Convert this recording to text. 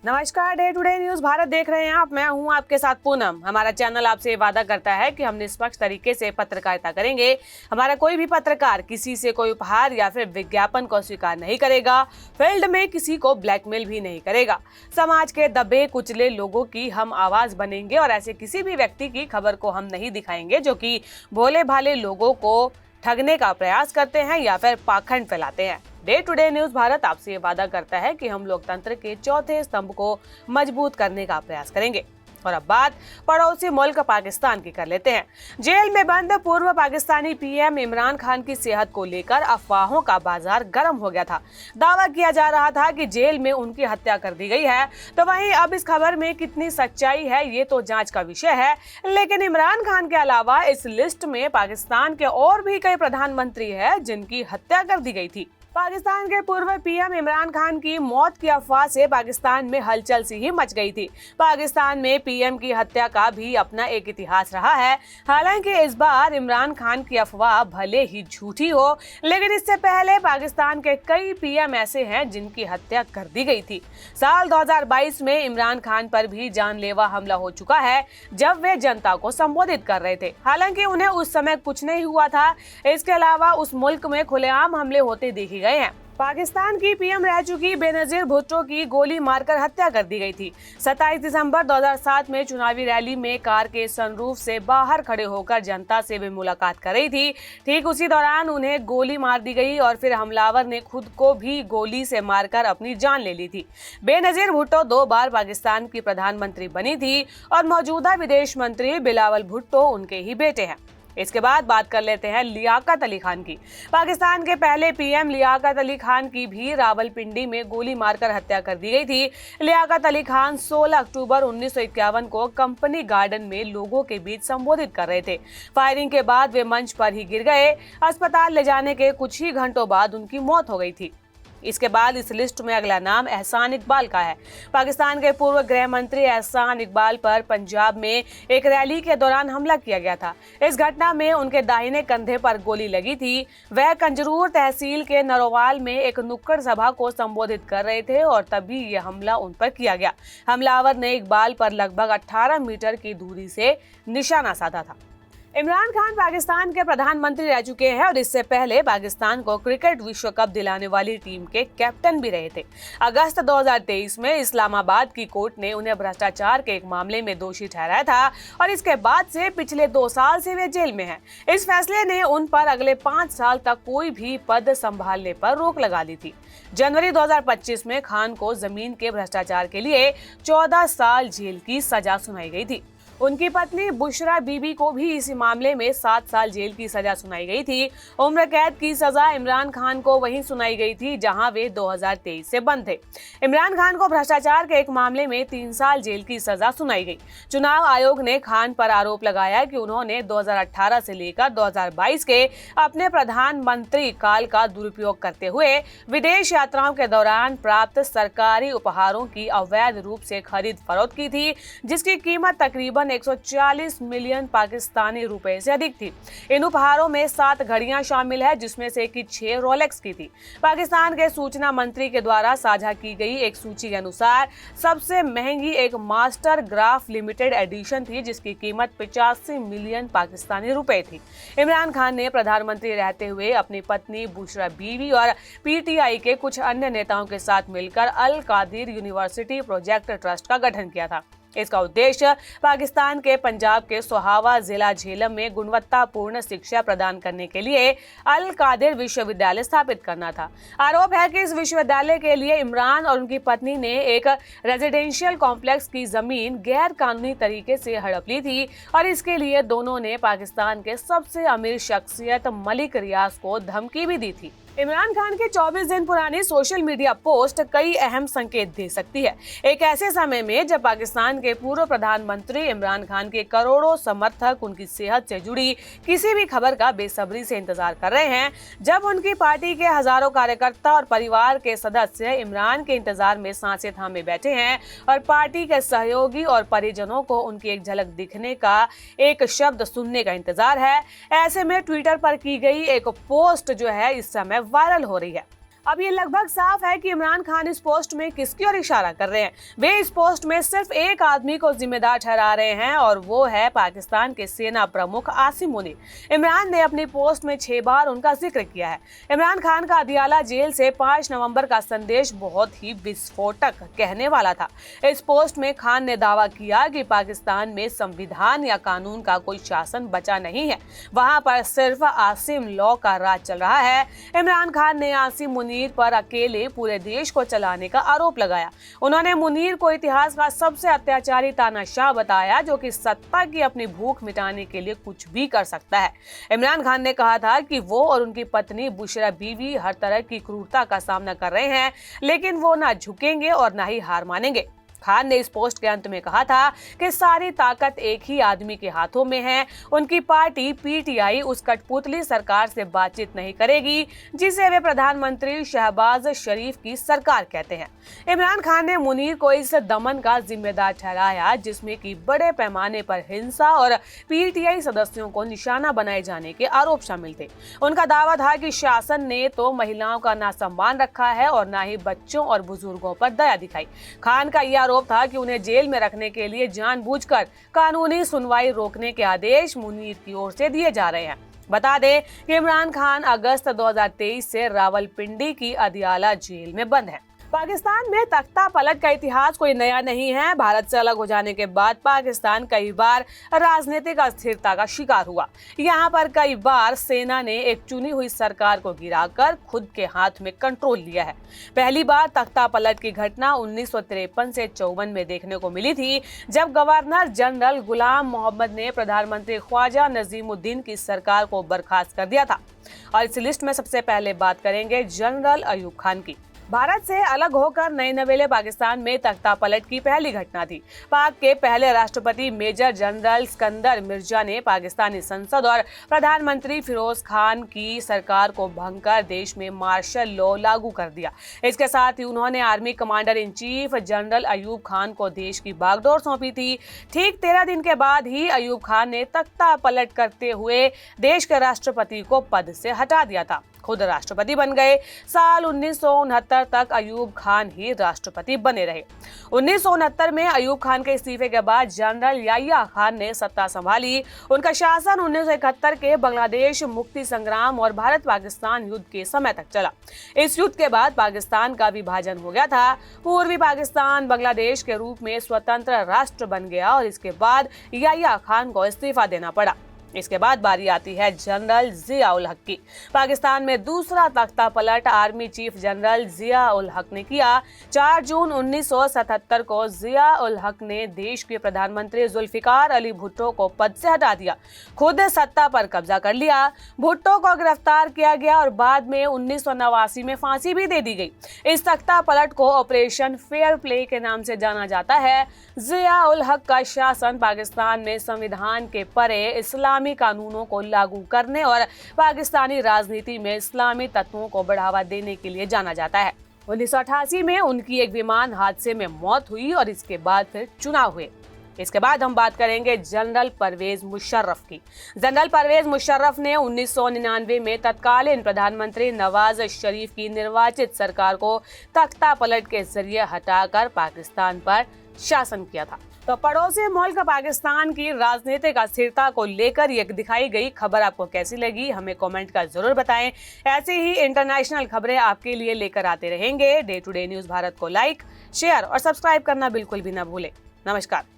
नमस्कार, day today news Bharat देख रहे हैं आप। मैं हूं आपके साथ पूनम। हमारा चैनल आपसे वादा करता है कि हम निष्पक्ष तरीके से पत्रकारिता करेंगे। हमारा कोई भी पत्रकार किसी से कोई उपहार या फिर विज्ञापन को स्वीकार नहीं करेगा। फील्ड में किसी को ब्लैकमेल भी नहीं करेगा। समाज के दबे कुचले लोगों की हम आवाज बनेंगे और ऐसे किसी भी व्यक्ति की खबर को हम नहीं दिखाएंगे जो कि भोले भाले लोगों को ठगने का प्रयास करते हैं या फिर पाखंड फैलाते हैं। डे टुडे न्यूज भारत आपसे ये वादा करता है कि हम लोकतंत्र के चौथे स्तंभ को मजबूत करने का प्रयास करेंगे। और अब बात पड़ोसी मुल्क पाकिस्तान की कर लेते हैं। जेल में बंद पूर्व पाकिस्तानी पीएम इमरान खान की सेहत को लेकर अफवाहों का बाजार गर्म हो गया था। दावा किया जा रहा था कि जेल में उनकी हत्या कर दी गई है। तो वहीं अब इस खबर में कितनी सच्चाई है ये तो जांच का विषय है। लेकिन इमरान खान के अलावा इस लिस्ट में पाकिस्तान के और भी कई प्रधानमंत्री हैं जिनकी हत्या कर दी गई थी। पाकिस्तान के पूर्व पीएम इमरान खान की मौत की अफवाह से पाकिस्तान में हलचल सी ही मच गई थी। पाकिस्तान में पीएम की हत्या का भी अपना एक इतिहास रहा है। हालांकि इस बार इमरान खान की अफवाह भले ही झूठी हो, लेकिन इससे पहले पाकिस्तान के कई पीएम ऐसे हैं जिनकी हत्या कर दी गई थी। साल 2022 में इमरान खान पर भी जानलेवा हमला हो चुका है जब वे जनता को संबोधित कर रहे थे। हालांकि उन्हें उस समय कुछ नहीं हुआ था। इसके अलावा उस मुल्क में खुलेआम हमले होते देखे गए हैं। पाकिस्तान की पीएम रह चुकी बेनजीर भुट्टो की गोली मारकर हत्या कर दी गई थी। 27 दिसंबर 2007 में चुनावी रैली में कार के सनरूफ से बाहर खड़े होकर जनता से वे मुलाकात कर रही थी। ठीक उसी दौरान उन्हें गोली मार दी गई और फिर हमलावर ने खुद को भी गोली से मारकर अपनी जान ले ली थी। बेनजीर भुट्टो 2 बार पाकिस्तान की प्रधानमंत्री बनी थी और मौजूदा विदेश मंत्री बिलावल भुट्टो उनके ही बेटे हैं। इसके बाद बात कर लेते हैं लियाकत अली खान की। पाकिस्तान के पहले पीएम लियाकत अली खान की भी रावलपिंडी में गोली मारकर हत्या कर दी गई थी। लियाकत अली खान 16 अक्टूबर 1951 को कंपनी गार्डन में लोगों के बीच संबोधित कर रहे थे। फायरिंग के बाद वे मंच पर ही गिर गए। अस्पताल ले जाने के कुछ ही घंटों बाद उनकी मौत हो गई थी। इसके बाद इस लिस्ट में अगला नाम एहसान इकबाल का है। पाकिस्तान के पूर्व गृह मंत्री एहसान इकबाल पर पंजाब में एक रैली के दौरान हमला किया गया था। इस घटना में उनके दाहिने कंधे पर गोली लगी थी। वह कंजरूर तहसील के नरोवाल में एक नुक्कड़ सभा को संबोधित कर रहे थे और तभी यह हमला उन पर किया गया। हमलावर ने इकबाल पर लगभग 18 मीटर की दूरी से निशाना साधा था। इमरान खान पाकिस्तान के प्रधानमंत्री रह चुके हैं और इससे पहले पाकिस्तान को क्रिकेट विश्व कप दिलाने वाली टीम के कैप्टन भी रहे थे। अगस्त 2023 में इस्लामाबाद की कोर्ट ने उन्हें भ्रष्टाचार के एक मामले में दोषी ठहराया था और इसके बाद से पिछले 2 साल से वे जेल में हैं। इस फैसले ने उन पर अगले 5 साल तक कोई भी पद संभालने पर रोक लगा दी थी। जनवरी 2025 में खान को जमीन के भ्रष्टाचार के लिए 14 साल जेल की सजा सुनाई गई थी। उनकी पत्नी बुशरा बीबी को भी इसी मामले में 7 साल जेल की सजा सुनाई गई थी। उम्र कैद की सजा इमरान खान को वहीं सुनाई गई थी जहां वे 2023 से बंद थे। इमरान खान को भ्रष्टाचार के एक मामले में 3 साल जेल की सजा सुनाई गई। चुनाव आयोग ने खान पर आरोप लगाया कि उन्होंने 2018 से लेकर 2022 के अपने प्रधानमंत्री काल का दुरुपयोग करते हुए विदेश यात्राओं के दौरान प्राप्त सरकारी उपहारों की अवैध रूप से खरीद फरोख्त की थी, जिसकी कीमत तकरीबन 140 मिलियन पाकिस्तानी रुपए से अधिक थी। इन उपहारों में 7 घड़ियां शामिल है जिसमें से कि 6 रोलेक्स की थी। पाकिस्तान के सूचना मंत्री के द्वारा साझा की गई एक सूची के अनुसार सबसे महंगी एक मास्टर ग्राफ लिमिटेड एडिशन थी जिसकी कीमत 85 मिलियन पाकिस्तानी रुपए थी। इमरान खान ने प्रधानमंत्री रहते हुए अपनी पत्नी बुशरा बीवी और पीटीआई के कुछ अन्य नेताओं के साथ मिलकर अल कादिर यूनिवर्सिटी प्रोजेक्ट ट्रस्ट का गठन किया था। इसका उद्देश्य पाकिस्तान के पंजाब के सोहावा जिला झेलम में गुणवत्तापूर्ण शिक्षा प्रदान करने के लिए अल कादिर विश्वविद्यालय स्थापित करना था। आरोप है कि इस विश्वविद्यालय के लिए इमरान और उनकी पत्नी ने एक रेजिडेंशियल कॉम्प्लेक्स की जमीन गैर कानूनी तरीके से हड़प ली थी और इसके लिए दोनों ने पाकिस्तान के सबसे अमीर शख्सियत मलिक रियाज को धमकी भी दी थी। इमरान खान के 24 दिन पुरानी सोशल मीडिया पोस्ट कई अहम संकेत दे सकती है। एक ऐसे समय में जब पाकिस्तान के पूर्व प्रधानमंत्री इमरान खान के करोड़ों समर्थक उनकी सेहत से जुड़ी किसी भी खबर का बेसब्री से इंतजार कर रहे हैं, जब उनकी पार्टी के हजारों कार्यकर्ता और परिवार के सदस्य इमरान के इंतजार में सांसें थामे बैठे हैं और पार्टी के सहयोगी और परिजनों को उनकी एक झलक दिखने का, एक शब्द सुनने का इंतजार है। ऐसे में ट्विटर पर की गई एक पोस्ट जो है इस समय वायरल हो रही है। अब ये लगभग साफ है कि इमरान खान इस पोस्ट में किसकी ओर इशारा कर रहे हैं। वे इस पोस्ट में सिर्फ एक आदमी को जिम्मेदार ठहरा रहे हैं और वो है पाकिस्तान के सेना प्रमुख आसिम मुनीर। इमरान ने अपनी पोस्ट में 6 बार उनका जिक्र किया है। इमरान खान का अदियाला जेल से 5 नवंबर का संदेश बहुत ही विस्फोटक कहने वाला था। इस पोस्ट में खान ने दावा किया कि पाकिस्तान में संविधान या कानून का कोई शासन बचा नहीं है, वहां पर सिर्फ आसिम लॉ का राज चल रहा है। इमरान खान ने आसिम मुनीर पर अकेले पूरे देश को चलाने का आरोप लगाया। उन्होंने मुनीर को इतिहास का सबसे अत्याचारी तानाशाह बताया, जो कि सत्ता की अपनी भूख मिटाने के लिए कुछ भी कर सकता है। इमरान खान ने कहा था कि वो और उनकी पत्नी बुशरा बीवी हर तरह की क्रूरता का सामना कर रहे हैं, लेकिन वो ना झुकेंगे और ना ही हार मानेंगे। खान ने इस पोस्ट के अंत में कहा था कि सारी ताकत एक ही आदमी के हाथों में है। उनकी पार्टी पीटीआई उस कठपुतली सरकार से बातचीत नहीं करेगी जिसे वे प्रधानमंत्री शहबाज शरीफ की सरकार कहते हैं। इमरान खान ने मुनीर को इस दमन का जिम्मेदार ठहराया जिसमें कि बड़े पैमाने पर हिंसा और पीटीआई सदस्यों को निशाना बनाए जाने के आरोप शामिल थे। उनका दावा था कि शासन ने तो महिलाओं का ना सम्मान रखा है और ना ही बच्चों और बुजुर्गों पर दया दिखाई। खान का यह था कि उन्हें जेल में रखने के लिए जानबूझकर कानूनी सुनवाई रोकने के आदेश मुनीर की ओर से दिए जा रहे हैं। बता दें कि इमरान खान अगस्त 2023 से रावलपिंडी की अदियाला जेल में बंद है। पाकिस्तान में तख्ता पलट का इतिहास कोई नया नहीं है। भारत से अलग हो जाने के बाद पाकिस्तान कई बार राजनीतिक अस्थिरता का शिकार हुआ। यहाँ पर कई बार सेना ने एक चुनी हुई सरकार को गिराकर खुद के हाथ में कंट्रोल लिया है। पहली बार तख्ता पलट की घटना 1953 से 54 में देखने को मिली थी, जब गवर्नर जनरल गुलाम मोहम्मद ने प्रधानमंत्री ख्वाजा नजीमुद्दीन की सरकार को बर्खास्त कर दिया था। और इस लिस्ट में सबसे पहले बात करेंगे जनरल अयूब खान की। भारत से अलग होकर नए नवेले पाकिस्तान में तख्ता पलट की पहली घटना थी। पाक के पहले राष्ट्रपति मेजर जनरल सिकंदर मिर्जा ने पाकिस्तानी संसद और प्रधानमंत्री फिरोज खान की सरकार को भंग कर देश में मार्शल लॉ लागू कर दिया। इसके साथ ही उन्होंने army commander in chief general Ayub Khan को देश की बागडोर सौंपी थी। ठीक 13 दिन के बाद ही अयूब खान ने तख्ता पलट करते हुए देश के राष्ट्रपति को पद से हटा दिया था, खुद राष्ट्रपति बन गए। साल 1969 तक अयूब खान ही राष्ट्रपति बने रहे। 1969 में अयूब खान के इस्तीफे के बाद जनरल याह्या खान ने सत्ता संभाली। उनका शासन 1971 के बांग्लादेश मुक्ति संग्राम और भारत पाकिस्तान युद्ध के समय तक चला। इस युद्ध के बाद पाकिस्तान का विभाजन हो गया था। पूर्वी पाकिस्तान बांग्लादेश के रूप में स्वतंत्र राष्ट्र बन गया और इसके बाद याह्या खान को इस्तीफा देना पड़ा। इसके बाद बारी आती है जनरल जिया उल हक की। पाकिस्तान में दूसरा तख्ता पलट आर्मी चीफ जनरल जिया उल हक ने किया। 4 जून 1977 को जिया उल हक ने देश के प्रधानमंत्री जुल्फिकार अली भुट्टो को पद से हटा दिया, खुद सत्ता पर कब्जा कर लिया। भुट्टो को गिरफ्तार किया गया और बाद में 1989 में फांसी भी दे दी गई। इस तख्ता पलट को ऑपरेशन फेयर प्ले के नाम से जाना जाता है। जिया उल हक का शासन पाकिस्तान में संविधान के परे इस्लामी कानूनों को लागू करने और पाकिस्तानी राजनीति में इस्लामी तत्वों को बढ़ावा देने के लिए जाना जाता है। 1988 में उनकी एक विमान हादसे में मौत हुई और इसके बाद फिर चुनाव हुए। इसके बाद हम बात करेंगे जनरल परवेज मुशर्रफ की। जनरल परवेज मुशर्रफ ने 1999 में तत्कालीन प्रधानमंत्री नवाज शरीफ की निर्वाचित सरकार को तख्ता पलट के जरिए हटाकर पाकिस्तान पर शासन किया था। तो पड़ोसी मुल्क पाकिस्तान की राजनीतिक अस्थिरता को लेकर ये दिखाई गई खबर आपको कैसी लगी, हमें कमेंट कर जरूर बताएं। ऐसी ही इंटरनेशनल खबरें आपके लिए लेकर आते रहेंगे। Day to day news Bharat को लाइक, शेयर और सब्सक्राइब करना बिल्कुल भी ना भूलें। नमस्कार।